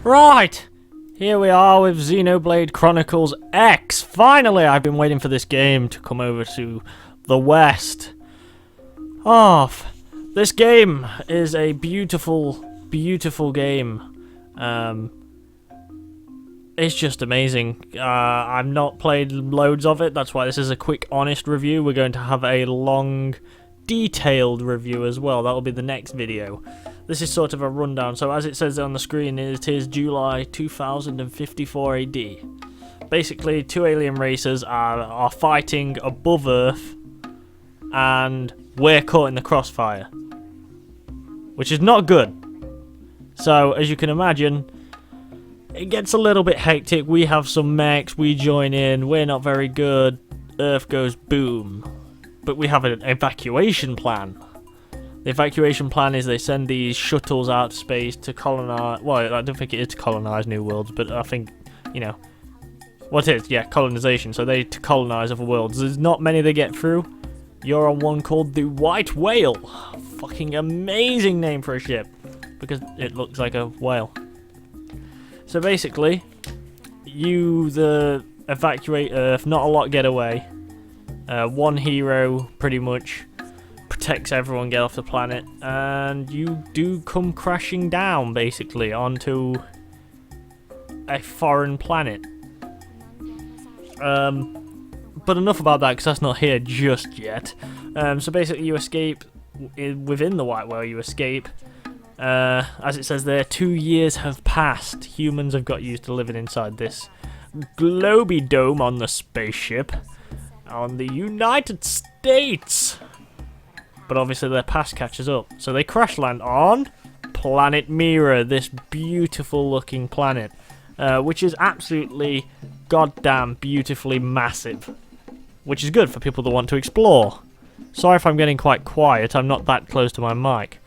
Right, here we are with Xenoblade Chronicles X. Finally, I've been waiting for this game to come over to the West. This game is a beautiful, beautiful game. It's just amazing. I've not played loads of it, that's why this is a quick, honest review. We're going to have a long, detailed review as well. That'll be the next video. This is sort of a rundown. So as it says on the screen, it is July 2054 AD. Basically, two alien races are fighting above Earth, and we're caught in the crossfire, which is not good. So as you can imagine, it gets a little bit hectic. We have some mechs, we join in, we're not very good, Earth goes boom. But we have an evacuation plan. The evacuation plan is they send these shuttles out to space to colonize. Well, I don't think it is to colonize new worlds, but I think, you know, what it is, yeah, colonization. So they to colonize other worlds. There's not many they get through. You're on one called the White Whale. Fucking amazing name for a ship, because it looks like a whale. So basically, you evacuate Earth. Not a lot get away. One hero pretty much protects everyone, get off the planet, and you do come crashing down basically onto a foreign planet. But enough about that, because that's not here just yet. So basically you escape within the White Whale. You escape. As it says there, 2 years have passed. Humans have got used to living inside this globy dome on the spaceship on the United States. But obviously their past catches up. So they crash land on Planet Mira, this beautiful looking planet, which is absolutely goddamn beautifully massive. Which is good for people that want to explore. Sorry if I'm getting quite quiet, I'm not that close to my mic.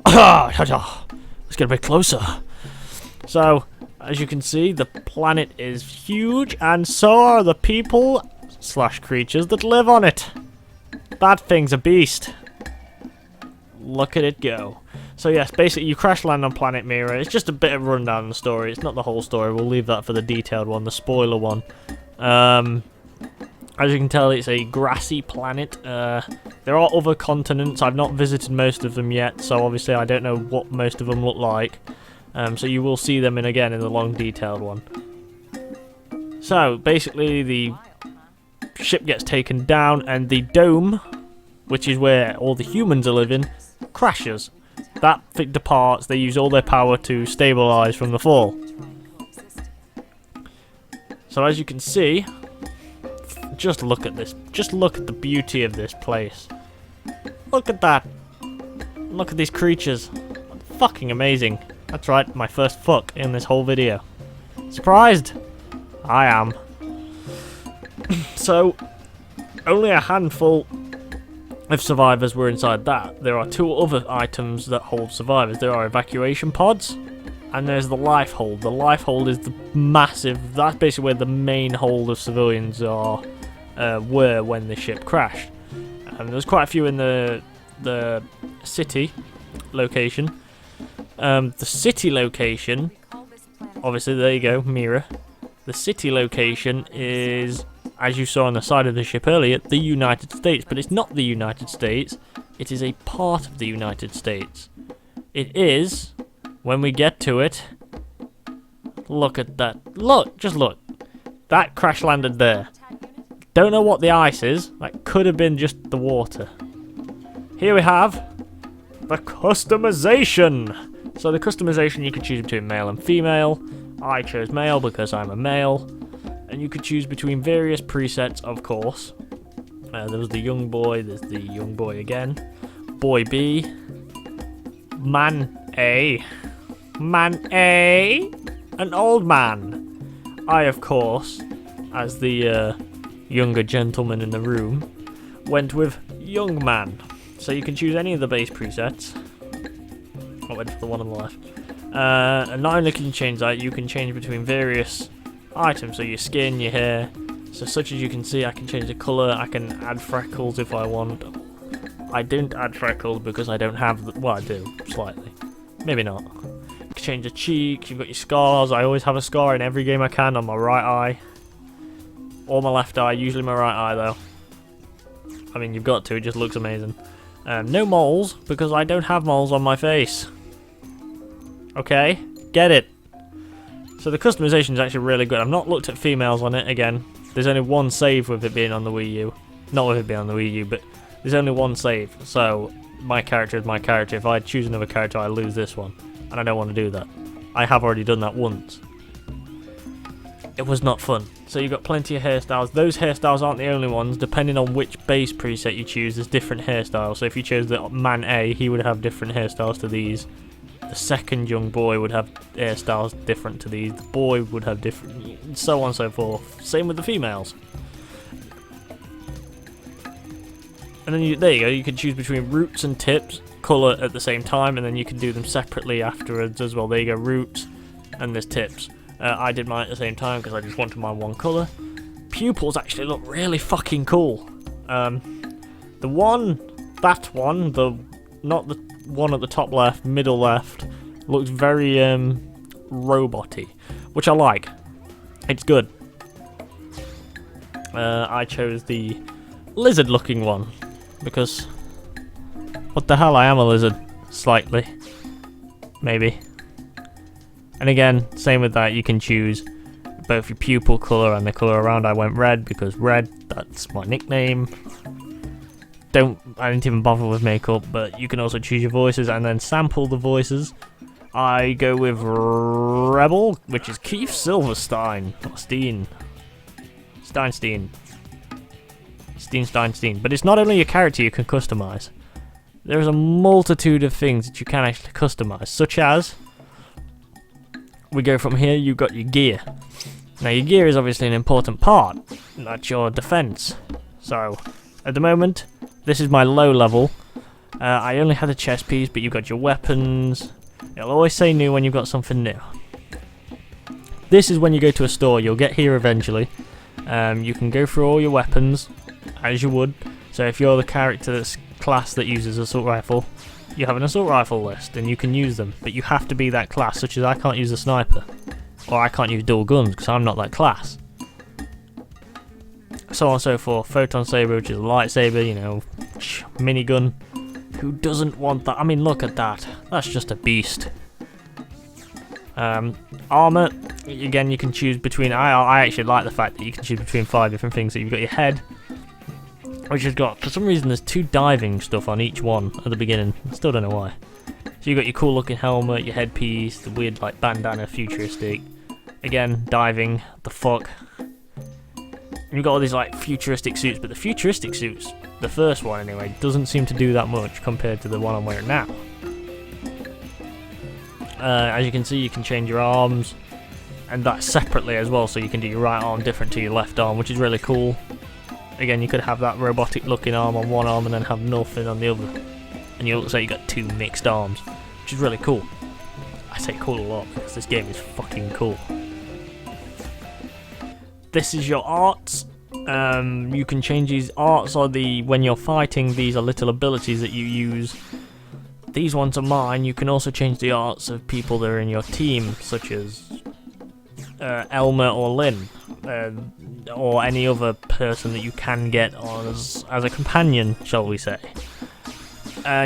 Let's get a bit closer. So, as you can see, the planet is huge, and so are the people / creatures that live on it. That thing's a beast. Look at it go. So yes, basically you crash land on Planet Mira. It's just a bit of a rundown on the story. It's not the whole story. We'll leave that for the detailed one, the spoiler one. As you can tell, it's a grassy planet. There are other continents. I've not visited most of them yet, so obviously I don't know what most of them look like. So you will see them again in the long detailed one. So basically the ship gets taken down, and the dome, which is where all the humans are living, crashes. That thing departs. They use all their power to stabilize from the fall. So as you can see, just look at this. Just look at the beauty of this place. Look at that. Look at these creatures. Fucking amazing. That's right, my first fuck in this whole video. Surprised? I am. So, only a handful of survivors were inside that. There are two other items that hold survivors. There are evacuation pods, and there's the life hold. The life hold is the massive, that's basically where the main hold of civilians are, were when the ship crashed. There's quite a few in the city location. The city location, obviously there you go, Mira. The city location is, as you saw on the side of the ship earlier, the United States. But it's not the United States, it is a part of the United States. It is, when we get to it, look at that. Look, just look. That crash landed there. Don't know what the ice is. That could have been just the water. Here we have the customization. So the customization, you can choose between male and female. I chose male because I'm a male. And you could choose between various presets, of course. There was the young boy, there's the young boy again. Boy B. Man A. Man A. An old man. I, of course, as the younger gentleman in the room, went with young man. So you can choose any of the base presets. I went for the one on the left. And not only can you change that, you can change between various items, so your skin, your hair. So such as you can see, I can change the colour, I can add freckles if I want. I don't add freckles because I don't have the, well, I do, slightly. Maybe not. change the cheeks, you've got your scars. I always have a scar in every game I can on my right eye. Or my left eye, usually my right eye though. I mean, you've got to, it just looks amazing. No moles, because I don't have moles on my face. Okay, get it. So the customization is actually really good. I've not looked at females on it again. There's only one save with it being on the Wii U. Not with it being on the Wii U, but there's only one save. So my character is my character. If I choose another character, I lose this one. And I don't want to do that. I have already done that once. It was not fun. So you've got plenty of hairstyles. Those hairstyles aren't the only ones. Depending on which base preset you choose, there's different hairstyles. So if you chose the man A, he would have different hairstyles to these. The second young boy would have hairstyles different to these. The boy would have different, so on and so forth. Same with the females. And then there you go, you can choose between roots and tips, colour at the same time, and then you can do them separately afterwards as well. There you go, roots, and there's tips. I did mine at the same time because I just wanted my one colour. Pupils actually look really fucking cool. Not the one at the top left, middle left, looks very robot-y, which I like. It's good. I chose the lizard-looking one because what the hell, I am a lizard, slightly, maybe. And again, same with that, you can choose both your pupil colour and the colour around. I went red because red, that's my nickname. I didn't even bother with makeup, but you can also choose your voices and then sample the voices. I go with Rebel, which is Keith Silverstein, or Steen. Steinstein. Steen. But it's not only your character you can customise. There's a multitude of things that you can actually customise, such as, we go from here, you've got your gear. Now your gear is obviously an important part, that's your defense. So, at the moment, this is my low level. I only had a chest piece, but you've got your weapons. It'll always say new when you've got something new. This is when you go to a store, you'll get here eventually. You can go through all your weapons, as you would. So if you're the character that's class that uses assault rifle, you have an assault rifle list and you can use them, but you have to be that class, such as I can't use a sniper, or I can't use dual guns because I'm not that class. So on and so forth. Photon saber, which is a lightsaber, you know, minigun. Who doesn't want that? I mean, look at that. That's just a beast. Armor, again, you can choose between. I actually like the fact that you can choose between 5 different things. So you've got your head, which has got, for some reason, there's 2 diving stuff on each one at the beginning. I still don't know why. So you've got your cool looking helmet, your headpiece, the weird like bandana, futuristic. Again, diving. The fuck. And you've got all these like futuristic suits, but the futuristic suits, the first one anyway, doesn't seem to do that much compared to the one I'm wearing now. As you can see, you can change your arms, and that separately as well, so you can do your right arm different to your left arm, which is really cool. Again, you could have that robotic looking arm on one arm and then have nothing on the other, and you look like you got 2 mixed arms, which is really cool. I say cool a lot because this game is fucking cool. This is your arts. You can change these arts, or when you're fighting, these are little abilities that you use. These ones are mine. You can also change the arts of people that are in your team, such as Elmer or Lynn, or any other person that you can get as a companion, shall we say.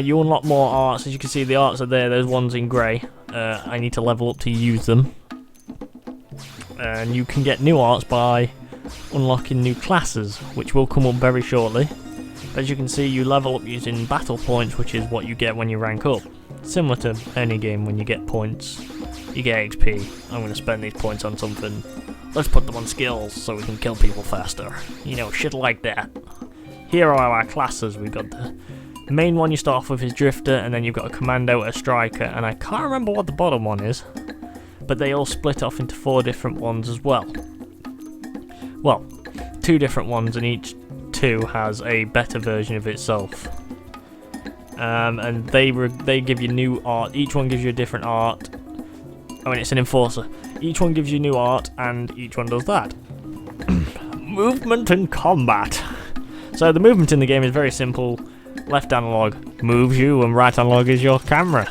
You unlock more arts. As you can see, the arts are there. Those ones in grey. I need to level up to use them. And you can get new arts by unlocking new classes, which will come up very shortly. As you can see, you level up using battle points, which is what you get when you rank up. Similar to any game, when you get points, you get XP. I'm going to spend these points on something. Let's put them on skills so we can kill people faster. You know, shit like that. Here are our classes. We've got the main one you start off with is Drifter, and then you've got a Commando, a Striker, and I can't remember what the bottom one is. But they all split off into 4 different ones as well. Well, 2 different ones, and each 2 has a better version of itself. And they give you new art. Each one gives you a different art. I mean, it's an enforcer. Each one gives you new art, and each one does that. Movement and combat. So the movement in the game is very simple. Left analog moves you, and right analog is your camera.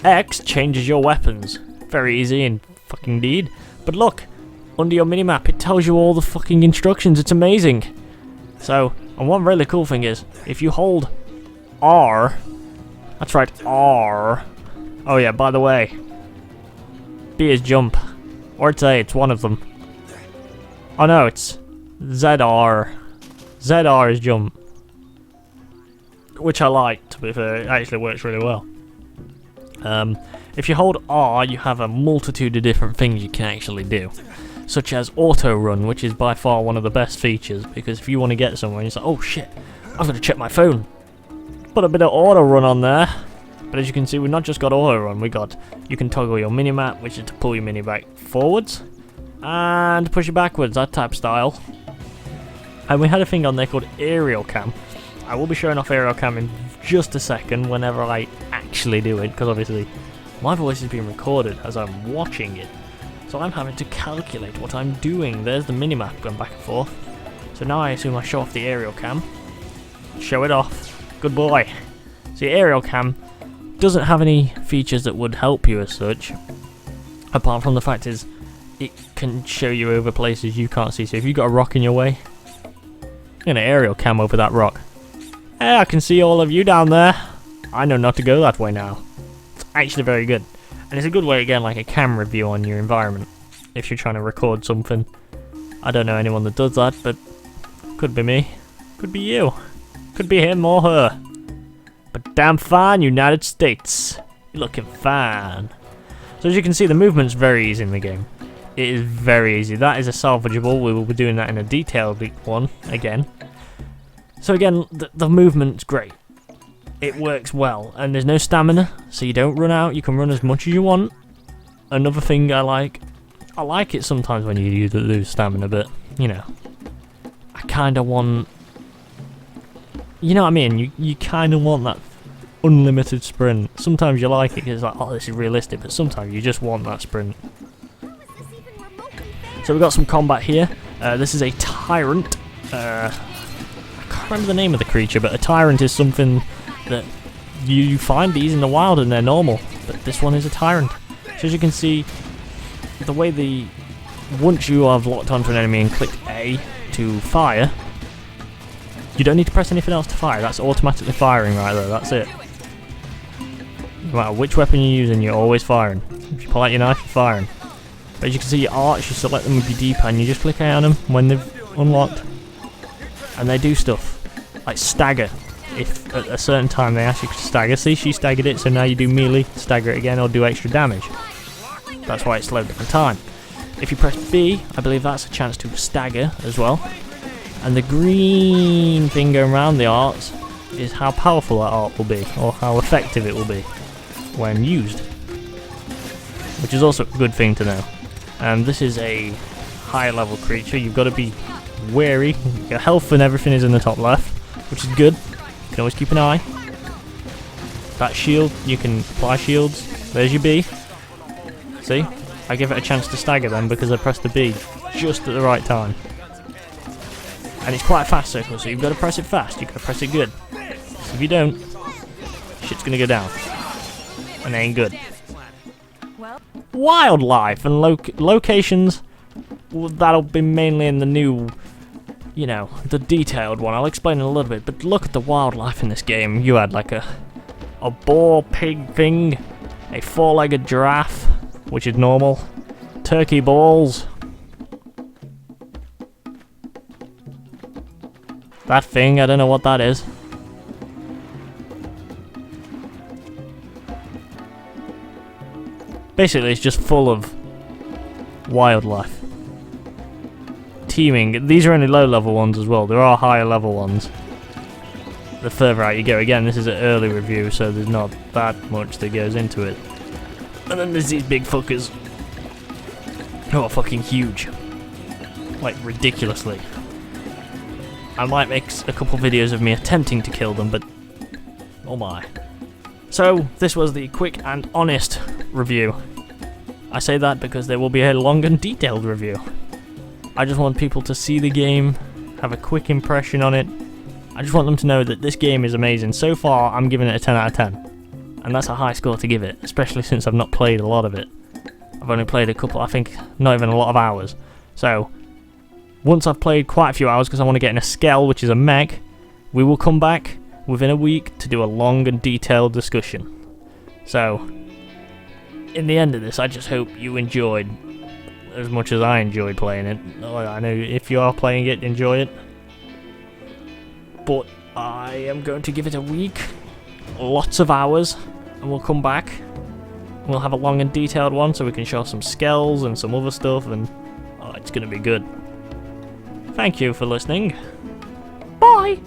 X changes your weapons. Very easy and fucking indeed. But look, under your minimap it tells you all the fucking instructions. It's amazing. So, and one really cool thing is, if you hold R, that's right, R. Oh yeah, by the way, B is jump. Or it's A, it's one of them. Oh no, it's ZR. ZR is jump. Which I like, to be fair, it actually works really well. If you hold R, you have a multitude of different things you can actually do. Such as auto run, which is by far one of the best features, because if you want to get somewhere, you're like, oh shit, I've got to check my phone. Put a bit of auto run on there. But as you can see, we've not just got auto run, you can toggle your minimap, which is to pull your mini back forwards, and push it backwards, that type style. And we had a thing on there called aerial cam. I will be showing off aerial cam in just a second whenever I actually do it, because obviously my voice is being recorded as I'm watching it. So I'm having to calculate what I'm doing. There's the minimap going back and forth. So now I assume I show off the aerial cam. Show it off. Good boy. See, aerial cam doesn't have any features that would help you as such, apart from the fact is it can show you over places you can't see. So if you've got a rock in your way, I'm gonna aerial cam over that rock. Hey, I can see all of you down there. I know not to go that way now. It's actually very good. And it's a good way to get like a camera view on your environment if you're trying to record something. I don't know anyone that does that, but could be me. Could be you. Could be him or her. But damn fine, United States. You're looking fine. So as you can see, the movement's very easy in the game. It is very easy. That is a salvageable. We will be doing that in a detailed one again. So again, the movement's great. It works well, and there's no stamina, so you don't run out. You can run as much as you want. Another thing I like it sometimes when you lose stamina, but you know, I kind of want. You know what I mean? You kind of want that unlimited sprint. Sometimes you like it because it's like, oh, this is realistic, but sometimes you just want that sprint. So we've got some combat here. This is a tyrant. I can't remember the name of the creature, but a tyrant is something that you find these in the wild and they're normal. But this one is a tyrant. So as you can see, the way once you have locked onto an enemy and clicked A to fire, you don't need to press anything else to fire. That's automatically firing right there. That's it. No matter which weapon you're using, you're always firing. If you pull out your knife, you're firing. But as you can see, your arch, you select them with your D-pad and you just click A on them when they've unlocked. And they do stuff. Like stagger. If at a certain time they ask you to stagger. See, she staggered it, so now you do melee, stagger it again, or do extra damage. That's why it's slowed down time. If you press B, I believe that's a chance to stagger as well. And the green thing going around the arts is how powerful that art will be, or how effective it will be when used. Which is also a good thing to know. This is a higher level creature. You've got to be wary. Your health and everything is in the top left, which is good. You can always keep an eye. That shield, you can apply shields. There's your B. See? I give it a chance to stagger then because I pressed the B just at the right time. And it's quite a fast circle, so you've got to press it fast. You've got to press it good. So if you don't, shit's going to go down. And it ain't good. Wildlife and locations, well, that'll be mainly in the new, you know, the detailed one. I'll explain in a little bit, but look at the wildlife in this game. You had like a boar pig thing, a four-legged giraffe, which is normal, turkey balls, that thing, I don't know what that is. Basically, it's just full of wildlife. Teeming. These are only low-level ones as well. There are higher-level ones. The further out you go. Again, this is an early review, so there's not that much that goes into it. And then there's these big fuckers. who are fucking huge. Like, ridiculously. I might make a couple videos of me attempting to kill them, but oh my. So, this was the quick and honest review. I say that because there will be a long and detailed review. I just want people to see the game, have a quick impression on it. I just want them to know that this game is amazing. So far, I'm giving it a 10 out of 10. and that's a high score to give it, especially since I've not played a lot of it. I've only played a couple, I think, not even a lot of hours. So, once I've played quite a few hours, because I want to get in a Skell, which is a mech, we will come back within a week to do a long and detailed discussion. So, in the end of this, I just hope you enjoyed as much as I enjoyed playing it. I know if you are playing it, enjoy it. But I am going to give it a week, lots of hours, and we'll come back. We'll have a long and detailed one so we can show some Skells and some other stuff, and it's going to be good. Thank you for listening. Bye!